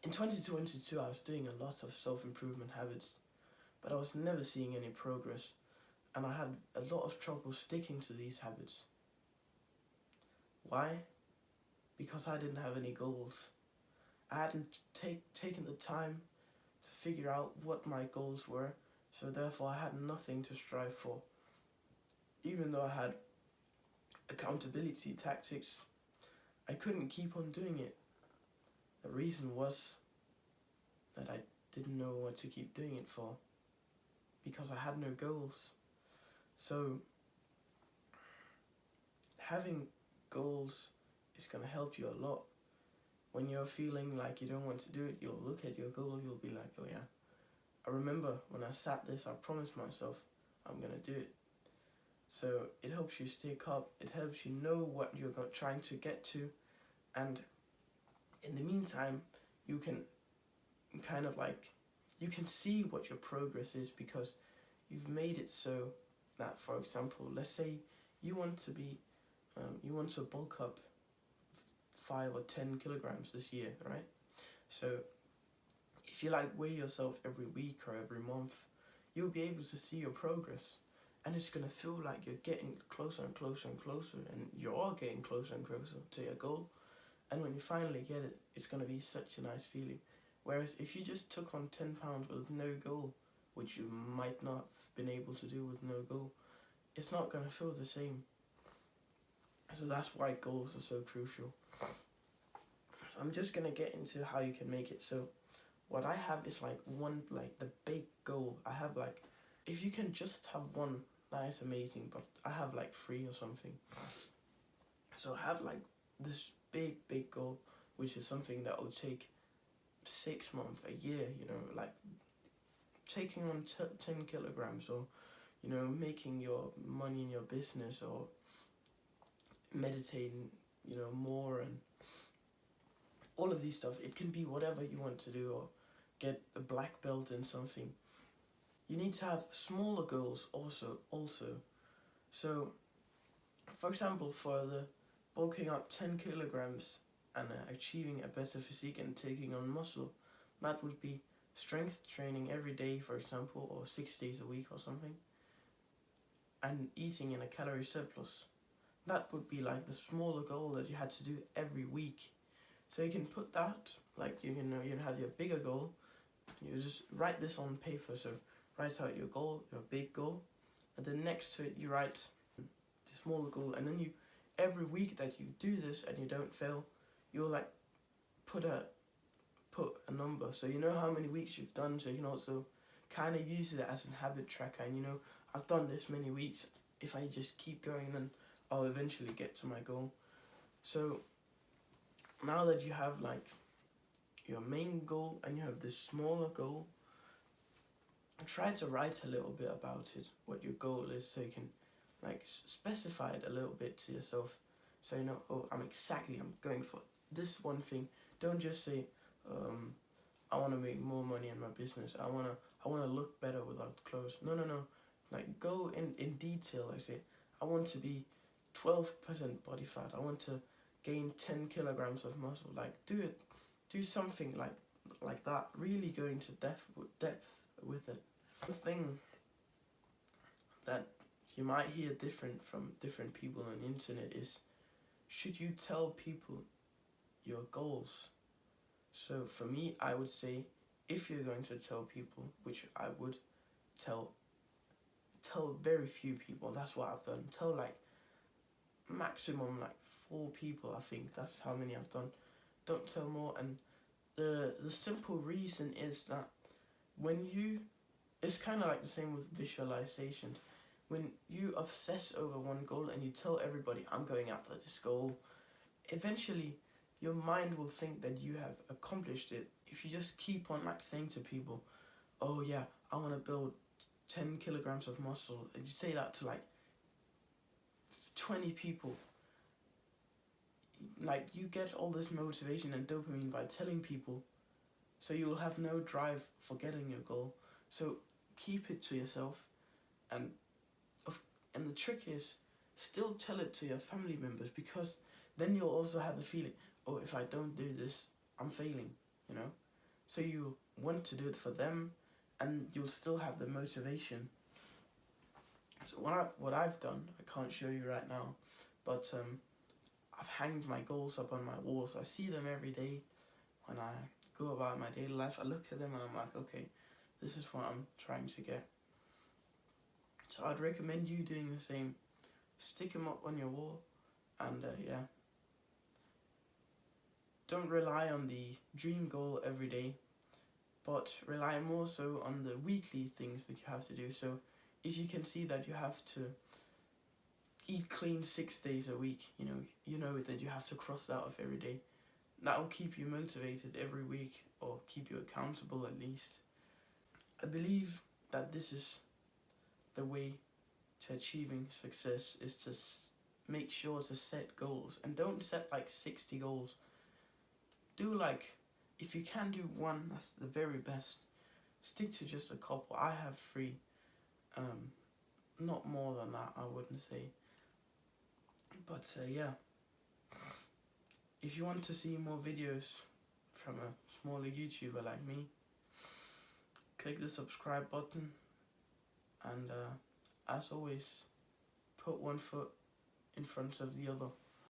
In 2022, I was doing a lot of self-improvement habits, but I was never seeing any progress, and I had a lot of trouble sticking to these habits. Why? Because I didn't have any goals. I hadn't taken the time to figure out what my goals were, so therefore I had nothing to strive for. Even though I had accountability tactics, I couldn't keep on doing it. The reason was that I didn't know what to keep doing it for, because I had no goals. So having goals is going to help you a lot. When you're feeling like you don't want to do it, you'll look at your goal, you'll be like, oh yeah, I remember when I sat this, I promised myself I'm going to do it. So it helps you stick up, it helps you know what you're trying to get to, and in the meantime, you can kind of like, you can see what your progress is because you've made it so that, for example, let's say you want to be, you want to bulk up 5 or 10 kilograms this year, right? So if you like weigh yourself every week or every month, you'll be able to see your progress, and it's gonna feel like you're getting closer and closer and closer, and you are getting closer and closer to your goal. And when you finally get it, it's gonna be such a nice feeling. Whereas if you just took on 10 pounds with no goal, which you might not have been able to do with no goal, it's not gonna feel the same. So that's why goals are so crucial. So I'm just gonna get into how you can make it. So what I have is like one, like the big goal. I have like, if you can just have one, that is amazing, but I have like 3 or something. So I have like this big goal, which is something that will take 6 months, a year, like taking on 10 kilograms, or, making your money in your business, or meditating, more, and all of these stuff. It can be whatever you want to do, or get a black belt in something. You need to have smaller goals also. So, for example, for the bulking up 10 kilograms and achieving a better physique and taking on muscle, that would be strength training every day, for example, or 6 days a week or something, and eating in a calorie surplus. That would be like the smaller goal that you had to do every week. So you can put that, like you have your bigger goal, and you just write this on paper. So write out your goal, your big goal, and then next to it you write the smaller goal, and then every week that you do this and you don't fail, you'll like put a number, so you know how many weeks you've done, so you can also kind of use it as a habit tracker, and I've done this many weeks. If I just keep going, then I'll eventually get to my goal. So now that you have like your main goal and you have this smaller goal, try to write a little bit about it, what your goal is, so you can like specify it a little bit to yourself, so you know, oh, I'm going for this one thing. Don't just say, I want to make more money in my business, I want to look better without clothes. No, like go in detail. Like say, I want to be 12% body fat, I want to gain 10 kilograms of muscle. Like do something like that, really go into depth with it. One thing that you might hear different from different people on the internet is, should you tell people your goals? So for me, I would say, if you're going to tell people, which I would, tell very few people. That's what I've done. Tell like maximum like 4 people. I think that's how many I've done. Don't tell more. And the simple reason is that it's kind of like the same with visualizations. When you obsess over one goal and you tell everybody, I'm going after this goal, eventually your mind will think that you have accomplished it. If you just keep on like saying to people, oh yeah, I want to build 10 kilograms of muscle, and you say that to like 20 people, like you get all this motivation and dopamine by telling people, so you will have no drive for getting your goal. So keep it to yourself, and the trick is, still tell it to your family members, because then you'll also have the feeling, oh, if I don't do this, I'm failing, so you want to do it for them, and you'll still have the motivation. So what I've done, I can't show you right now, but I've hanged my goals up on my walls. I see them every day when I go about my daily life. I look at them and I'm like, okay, this is what I'm trying to get. So I'd recommend you doing the same. Stick them up on your wall, and yeah. Don't rely on the dream goal every day, but rely more so on the weekly things that you have to do. So if you can see that you have to eat clean 6 days a week, you know that you have to cross that off every day. That will keep you motivated every week, or keep you accountable at least. I believe that this is the way to achieving success, is to make sure to set goals, and don't set like 60 goals. Do like, if you can do one, that's the very best. Stick to just a couple. I have 3, not more than that, I wouldn't say. But yeah, if you want to see more videos from a smaller YouTuber like me, click the subscribe button, and as always, put one foot in front of the other.